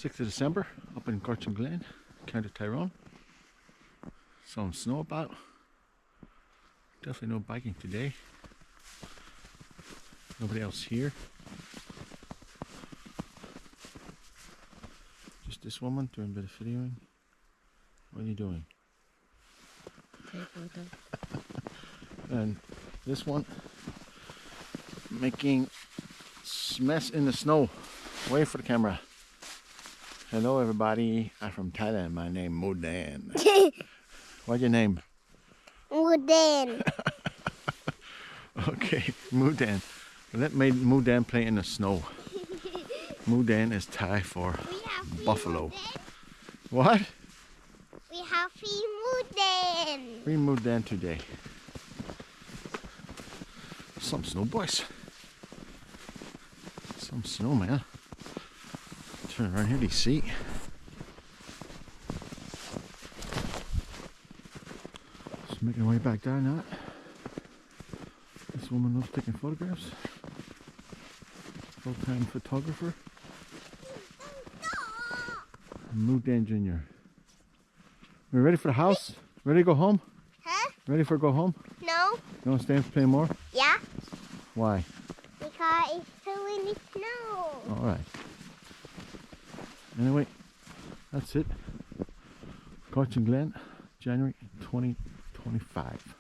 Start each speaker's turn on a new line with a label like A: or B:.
A: 6th of December up in Gortin Glen, County Tyrone. Some snow about. Definitely no biking today. Nobody else here. Just this woman doing a bit of videoing. What are you doing? And this one making mess in the snow. Wait for the camera. Hello everybody, I'm from Thailand. My name Mudan. What's your name?
B: Mudan.
A: Okay, Mudan. Let Mudan play in the snow. Mudan is Thai for buffalo. What?
B: We have free Mudan.
A: Free Mudan today. Some snow, boys. Some snow, man. Turn around here to see. Just making our way back down now. This woman loves taking photographs. Full-time photographer. Mudan Jr. We ready for the house? Ready to go home?
B: Huh?
A: Ready for go home?
B: No.
A: You want to stay and play more?
B: Yeah.
A: Why?
B: Because it's so in the snow.
A: Alright. Anyway, that's it. Gortin Glen, January 2025.